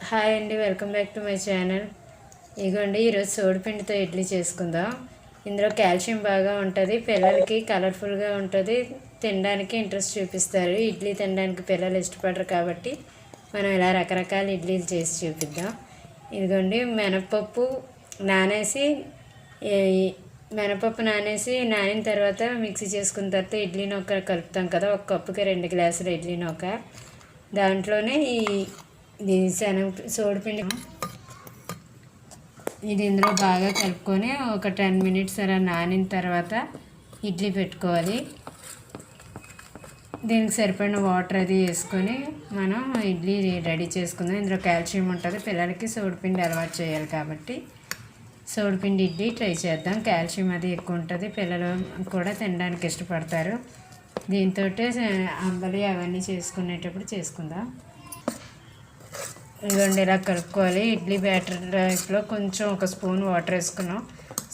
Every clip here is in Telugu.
హాయ్ అండి, welcome back to my channel. ఇదిగోండి, ఈరోజు సోడిపిండితో ఇడ్లీ చేసుకుందాం. ఇందులో కాల్షియం బాగా ఉంటుంది, పిల్లలకి కలర్ఫుల్గా ఉంటుంది, తినడానికి ఇంట్రెస్ట్ చూపిస్తారు. ఇడ్లీ తినడానికి పిల్లలు ఇష్టపడరు కాబట్టి మనం ఇలా రకరకాల ఇడ్లీలు చేసి చూపిద్దాం. ఇదిగోండి, మినపప్పు నానిన తర్వాత మిక్సీ చేసుకున్న తర్వాత ఇడ్లీ నూక కలుపుతాం కదా. ఒక కప్పుకి 2 గ్లాసులు ఇడ్లీ నూక, దాంట్లోనే ఇది సోడిపిండి ఇది ఇందులో బాగా కలుపుకొని ఒక 10 మినిట్స్ అలా నానిన తర్వాత ఇడ్లీ పెట్టుకోవాలి. దీనికి సరిపడిన వాటర్ అది వేసుకొని మనం ఇడ్లీ రెడీ చేసుకుందాం. ఇందులో కాల్షియం ఉంటుంది, పిల్లలకి సోడిపిండి అలవాటు చేయాలి కాబట్టి సోడిపిండి ఇడ్లీ ట్రై చేద్దాం. కాల్షియం అది ఎక్కువ ఉంటుంది, పిల్లలు కూడా తినడానికి ఇష్టపడతారు. దీంతో అంబలి అవన్నీ చేసుకునేటప్పుడు చేసుకుందాం. ఇదిగోండి, ఇలా కలుపుకోవాలి. ఇడ్లీ బ్యాటర్ టైప్లో కొంచెం ఒక స్పూన్ వాటర్ వేసుకున్నాం,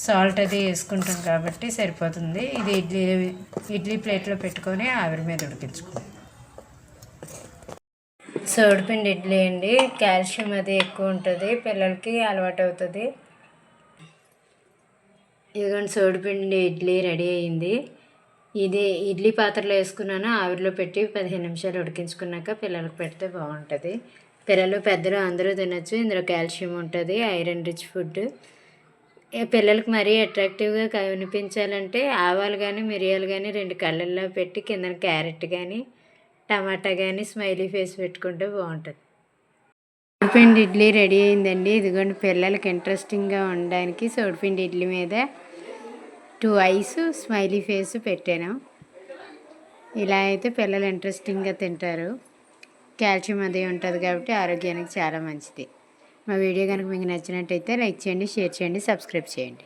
సాల్ట్ అది వేసుకుంటాం కాబట్టి సరిపోతుంది. ఇది ఇడ్లీ ప్లేట్లో పెట్టుకొని ఆవిరి మీద ఉడికించుకోండి. సోడిపిండి ఇడ్లీ అండి, కాల్షియం అది ఎక్కువ ఉంటుంది, పిల్లలకి అలవాటు అవుతుంది. ఇదిగోండి, సోడిపిండి ఇడ్లీ రెడీ అయ్యింది. ఇది ఇడ్లీ పాత్రలో వేసుకున్నాను, ఆవిరిలో పెట్టి 15 నిమిషాలు ఉడికించుకున్నాక పిల్లలకు పెడితే బాగుంటుంది. పిల్లలు పెద్దలు అందరూ తినచ్చు. ఇందులో కాల్షియం ఉంటుంది, ఐరన్ రిచ్ ఫుడ్. పిల్లలకు మరీ అట్రాక్టివ్గా కనిపించాలంటే ఆవాలు కానీ మిరియాలు కానీ 2 కళ్ళల్లో పెట్టి కింద క్యారెట్ కానీ టమాటా కానీ స్మైలీ ఫేస్ పెట్టుకుంటే బాగుంటుంది. సోడిపిండి ఇడ్లీ రెడీ అయిందండి. ఇదిగోండి, పిల్లలకి ఇంట్రెస్టింగ్గా ఉండడానికి సోడిపిండి ఇడ్లీ మీద 2 ఐస్ స్మైలీ ఫేస్ పెట్టాను. ఇలా అయితే పిల్లలు ఇంట్రెస్టింగ్గా తింటారు. కాల్షియం అది ఉంటుంది కాబట్టి ఆరోగ్యానికి చాలా మంచిది. మా వీడియో కనుక మీకు నచ్చినట్టయితే లైక్ చేయండి, షేర్ చేయండి, సబ్స్క్రైబ్ చేయండి.